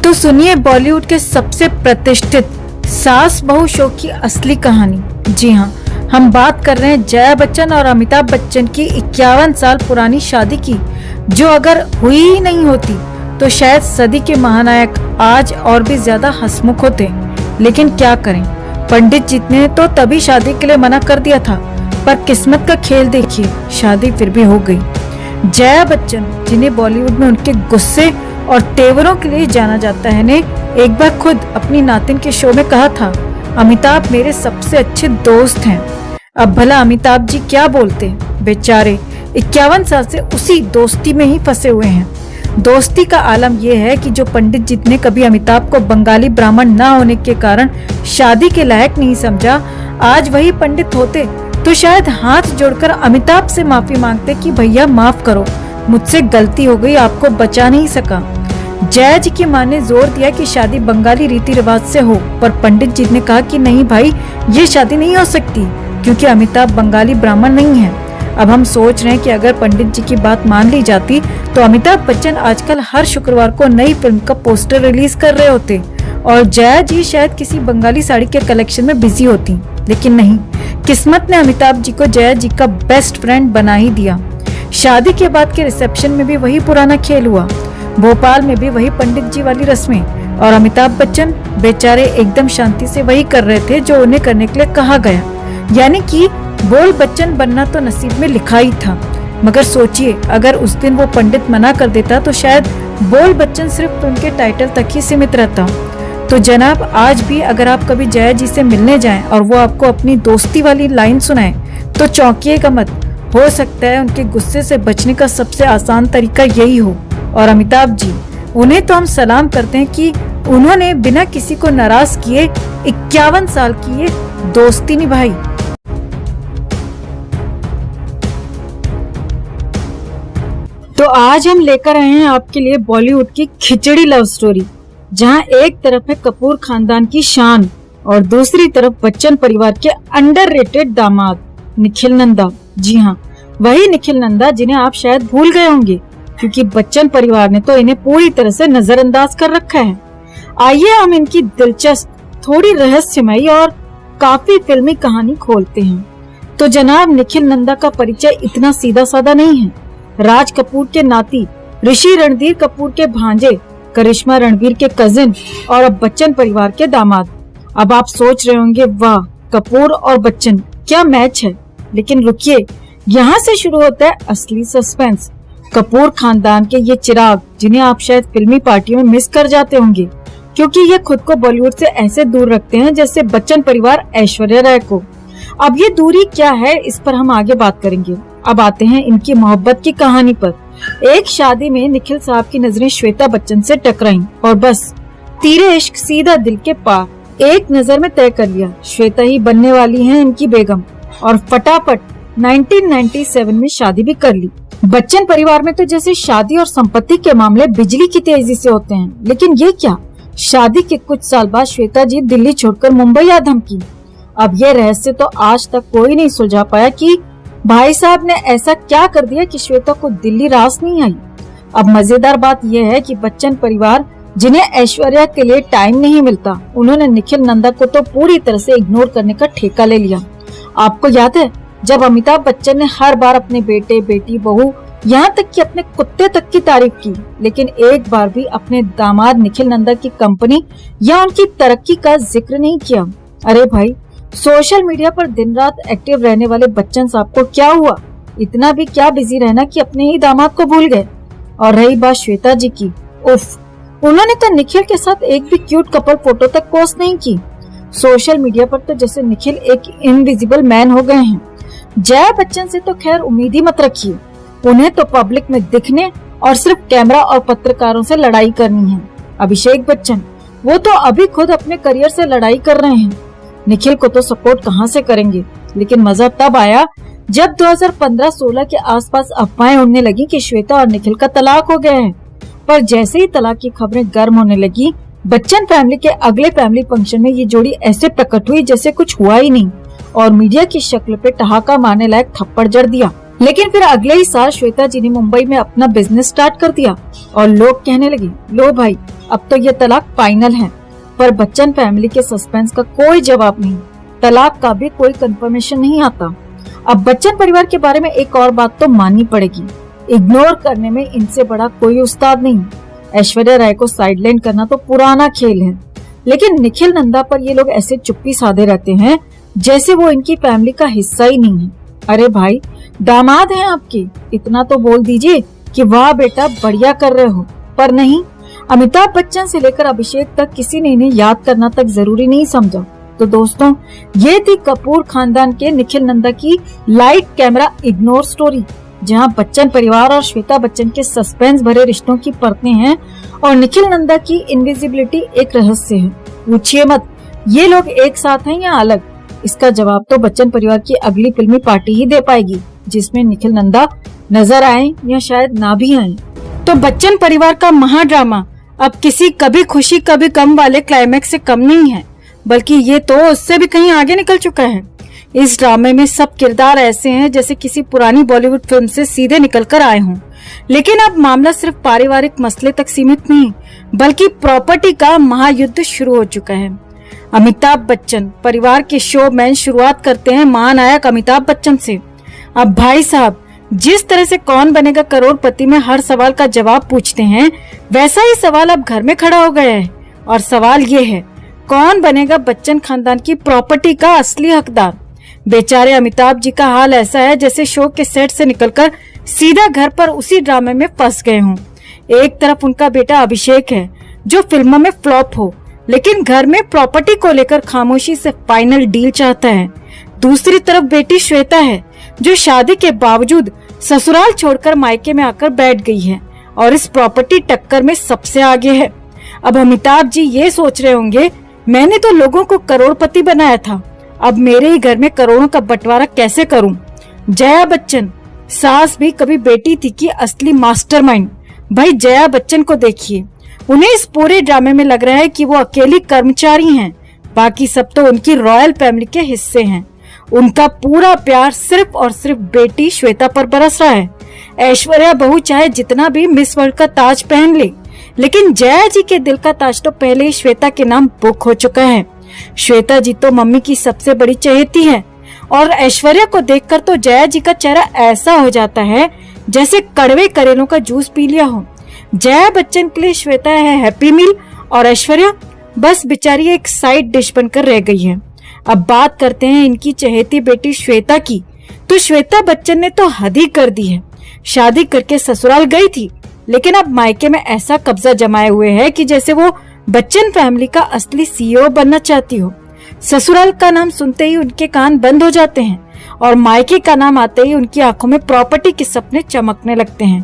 तो सुनिए बॉलीवुड के सबसे प्रतिष्ठित सास बहू शो की असली कहानी। जी हाँ, हम बात कर रहे हैं जया बच्चन और अमिताभ बच्चन की 51 साल पुरानी शादी की, जो अगर हुई ही नहीं होती तो शायद सदी के महानायक आज और भी ज्यादा हंसमुख होते। लेकिन क्या करें, पंडित जी ने तो तभी शादी के लिए मना कर दिया था, पर किस्मत का खेल देखिए, शादी फिर भी हो गई। जया बच्चन, जिन्हें बॉलीवुड में उनके गुस्से और तेवरों के लिए जाना जाता है, ने एक बार खुद अपनी नातिन के शो में कहा था, अमिताभ मेरे सबसे अच्छे दोस्त हैं। अब भला अमिताभ जी क्या बोलते, बेचारे 51 साल से उसी दोस्ती में ही फंसे हुए हैं। दोस्ती का आलम यह है कि जो पंडित जी ने कभी अमिताभ को बंगाली ब्राह्मण न होने के कारण शादी के लायक नहीं समझा, आज वही पंडित होते तो शायद हाथ जोड़कर अमिताभ से माफी मांगते कि भैया माफ करो, मुझसे गलती हो गई, आपको बचा नहीं सका। जया जी की मां ने जोर दिया कि शादी बंगाली रीति रिवाज से हो, पर पंडित जी ने कहा कि नहीं भाई, ये शादी नहीं हो सकती क्योंकि अमिताभ बंगाली ब्राह्मण नहीं है। अब हम सोच रहे हैं कि अगर पंडित जी की बात मान ली जाती तो अमिताभ बच्चन आजकल हर शुक्रवार को नई फिल्म का पोस्टर रिलीज कर रहे होते और जया जी शायद किसी बंगाली साड़ी के कलेक्शन में बिजी होती। लेकिन नहीं, किस्मत ने अमिताभ जी को जया जी का बेस्ट फ्रेंड बना ही दिया। शादी के बाद के रिसेप्शन में भी वही पुराना खेल हुआ, भोपाल में भी वही पंडित जी वाली रस्में, और अमिताभ बच्चन बेचारे एकदम शांति से वही कर रहे थे जो उन्हें करने के लिए कहा गया, यानी कि बोल बच्चन बनना तो नसीब में लिखा ही था। मगर सोचिए, अगर उस दिन वो पंडित मना कर देता तो शायद बोल बच्चन सिर्फ उनके टाइटल तक ही सीमित रहता। तो जनाब, आज भी अगर आप कभी जया जी से मिलने जाएं और वो आपको अपनी दोस्ती वाली लाइन सुनाएं तो चौंकिएगा मत, हो सकता है उनके गुस्से से बचने का सबसे आसान तरीका यही हो। और अमिताभ जी, उन्हें तो हम सलाम करते हैं कि उन्होंने बिना किसी को नाराज किए 51 साल की ये दोस्ती निभाई। तो आज हम लेकर आए हैं आपके लिए बॉलीवुड की खिचड़ी लव स्टोरी, जहां एक तरफ है कपूर खानदान की शान और दूसरी तरफ बच्चन परिवार के अंडररेटेड दामाद निखिल नंदा। जी हाँ, वही निखिल नंदा जिन्हें आप शायद भूल गए होंगे क्योंकि बच्चन परिवार ने तो इन्हें पूरी तरह से नजरअंदाज कर रखा है। आइए हम इनकी दिलचस्प, थोड़ी रहस्यमयी और काफी फिल्मी कहानी खोलते हैं। तो जनाब, निखिल नंदा का परिचय इतना सीधा साधा नहीं है। राज कपूर के नाती, ऋषि रणधीर कपूर के भांजे, करिश्मा रणवीर के कजिन और अब बच्चन परिवार के दामाद। अब आप सोच रहे होंगे, वाह, कपूर और बच्चन, क्या मैच है। लेकिन रुकिए, यहाँ से शुरू होता है असली सस्पेंस। कपूर खानदान के ये चिराग, जिन्हें आप शायद फिल्मी पार्टियों में मिस कर जाते होंगे क्योंकि ये खुद को बॉलीवुड से ऐसे दूर रखते हैं जैसे बच्चन परिवार ऐश्वर्या राय को। अब ये दूरी क्या है, इस पर हम आगे बात करेंगे। अब आते हैं इनकी मोहब्बत की कहानी पर। एक शादी में निखिल साहब की नजरें श्वेता बच्चन से टकराईं और बस तीरे इश्क सीधा दिल के पार। एक नजर में तय कर लिया, श्वेता ही बनने वाली हैं इनकी बेगम, और फटाफट 1997 में शादी भी कर ली। बच्चन परिवार में तो जैसे शादी और संपत्ति के मामले बिजली की तेजी से होते हैं, लेकिन ये क्या, शादी के कुछ साल बाद श्वेता जी दिल्ली छोड़कर मुंबई आ धमकी। अब ये रहस्य तो आज तक कोई नहीं सुलझा पाया कि भाई साहब ने ऐसा क्या कर दिया कि श्वेता को दिल्ली रास नहीं आई। अब मजेदार बात यह है कि बच्चन परिवार, जिन्हें ऐश्वर्या के लिए टाइम नहीं मिलता, उन्होंने निखिल नंदा को तो पूरी तरह से इग्नोर करने का ठेका ले लिया। आपको याद है जब अमिताभ बच्चन ने हर बार अपने बेटे, बेटी, बहू, यहाँ तक कि अपने कुत्ते तक की तारीफ की, लेकिन एक बार भी अपने दामाद निखिल नंदा की कंपनी या उनकी तरक्की का जिक्र नहीं किया। अरे भाई, सोशल मीडिया पर दिन रात एक्टिव रहने वाले बच्चन साहब को क्या हुआ, इतना भी क्या बिजी रहना कि अपने ही दामाद को भूल गए। और रही बात श्वेता जी की, उफ, उन्होंने तो निखिल के साथ एक भी क्यूट कपल फोटो तक पोस्ट नहीं की। सोशल मीडिया पर तो जैसे निखिल एक इनविजिबल मैन हो गए हैं। जया बच्चन से तो खैर उम्मीद ही मत रखिए, उन्हें तो पब्लिक में दिखने और सिर्फ कैमरा और पत्रकारों से लड़ाई करनी है। अभिषेक बच्चन, वो तो अभी खुद अपने करियर से लड़ाई कर रहे हैं, निखिल को तो सपोर्ट कहाँ से करेंगे। लेकिन मजा तब आया जब 2015-16 के आसपास अफवाहें उड़ने लगी कि श्वेता और निखिल का तलाक हो गया है। पर जैसे ही तलाक की खबरें गर्म होने लगी, बच्चन फैमिली के अगले फैमिली फंक्शन में ये जोड़ी ऐसे प्रकट हुई जैसे कुछ हुआ ही नहीं और मीडिया की शक्ल पे ठहाका मारने लायक थप्पड़ जड़ दिया। लेकिन फिर अगले ही साल श्वेता जी ने मुंबई में अपना बिजनेस स्टार्ट कर दिया और लोग कहने लगे, लो भाई, अब तो ये तलाक फाइनल है। पर बच्चन फैमिली के सस्पेंस का कोई जवाब नहीं, तलाक का भी कोई कंफर्मेशन नहीं आता। अब बच्चन परिवार के बारे में एक और बात तो माननी पड़ेगी, इग्नोर करने में इनसे बड़ा कोई उस्ताद नहीं। ऐश्वर्या राय को साइडलाइन करना तो पुराना खेल है, लेकिन निखिल नंदा पर ये लोग ऐसे चुप्पी साधे रहते हैं जैसे वो इनकी फैमिली का हिस्सा ही नहीं है। अरे भाई, दामाद हैं आपके, इतना तो बोल दीजिए कि वाह बेटा बढ़िया कर रहे हो। पर नहीं, अमिताभ बच्चन से लेकर अभिषेक तक किसी ने इन्हें याद करना तक जरूरी नहीं समझा। तो दोस्तों, ये थी कपूर खानदान के निखिल नंदा की लाइट कैमरा इग्नोर स्टोरी, जहां बच्चन परिवार और श्वेता बच्चन के सस्पेंस भरे रिश्तों की परतें हैं और निखिल नंदा की इनविजिबिलिटी एक रहस्य है। पूछिए मत, ये लोग एक साथ हैं या अलग? इसका जवाब तो बच्चन परिवार की अगली फिल्मी पार्टी ही दे पाएगी, जिसमें निखिल नंदा नजर आए या शायद ना भी आए। तो बच्चन परिवार का महाड्रामा अब किसी कभी खुशी कभी गम वाले क्लाइमैक्स से कम नहीं है, बल्कि ये तो उससे भी कहीं आगे निकल चुका है। इस ड्रामे में सब किरदार ऐसे हैं जैसे किसी पुरानी बॉलीवुड फिल्म से सीधे निकलकर आए हों। लेकिन अब मामला सिर्फ पारिवारिक मसले तक सीमित नहीं, बल्कि प्रॉपर्टी का महायुद्ध शुरू हो चुका है। अमिताभ बच्चन परिवार के शोमैन शुरुआत करते हैं महानायक अमिताभ बच्चन से। अब भाई साहब, जिस तरह से कौन बनेगा करोड़पति में हर सवाल का जवाब पूछते हैं, वैसा ही सवाल अब घर में खड़ा हो गया है। और सवाल ये है, कौन बनेगा बच्चन खानदान की प्रॉपर्टी का असली हकदार? बेचारे अमिताभ जी का हाल ऐसा है जैसे शो के सेट से निकलकर सीधा घर पर उसी ड्रामे में फंस गए हों। एक तरफ उनका बेटा अभिषेक है जो फिल्मों में फ्लॉप हो, लेकिन घर में प्रॉपर्टी को लेकर खामोशी से फाइनल डील चाहता है। दूसरी तरफ बेटी श्वेता है जो शादी के बावजूद ससुराल छोड़कर मायके में आकर बैठ गई है और इस प्रॉपर्टी टक्कर में सबसे आगे है। अब अमिताभ जी ये सोच रहे होंगे, मैंने तो लोगों को करोड़पति बनाया था, अब मेरे ही घर में करोड़ों का बंटवारा कैसे करूं? जया बच्चन सास भी कभी बेटी थी कि असली मास्टरमाइंड। भाई जया बच्चन को देखिए, उन्हें इस पूरे ड्रामे में लग रहा है कि वो अकेली कर्मचारी हैं, बाकी सब तो उनकी रॉयल फैमिली के हिस्से हैं। उनका पूरा प्यार सिर्फ और सिर्फ बेटी श्वेता पर बरस रहा है। ऐश्वर्या बहू चाहे जितना भी मिस वर्ल्ड का ताज पहन ले, लेकिन जया जी के दिल का ताज तो पहले ही श्वेता के नाम बुक हो चुका है। श्वेता जी तो मम्मी की सबसे बड़ी चहेती है और ऐश्वर्या को देखकर तो जया जी का चेहरा ऐसा हो जाता है जैसे कड़वे करेलों का जूस पी लिया हो। जया बच्चन के लिए श्वेता है हैप्पी मील और ऐश्वर्या बस बेचारी एक साइड डिश बनकर रह गई है। अब बात करते हैं इनकी चहेती बेटी श्वेता की। तो श्वेता बच्चन ने तो हद ही कर दी है। शादी करके ससुराल गई थी, लेकिन अब मायके में ऐसा कब्जा जमाए हुए है कि जैसे वो बच्चन फैमिली का असली सीईओ बनना चाहती हो। ससुराल का नाम सुनते ही उनके कान बंद हो जाते हैं और मायके का नाम आते ही उनकी आंखों में प्रॉपर्टी के सपने चमकने लगते हैं।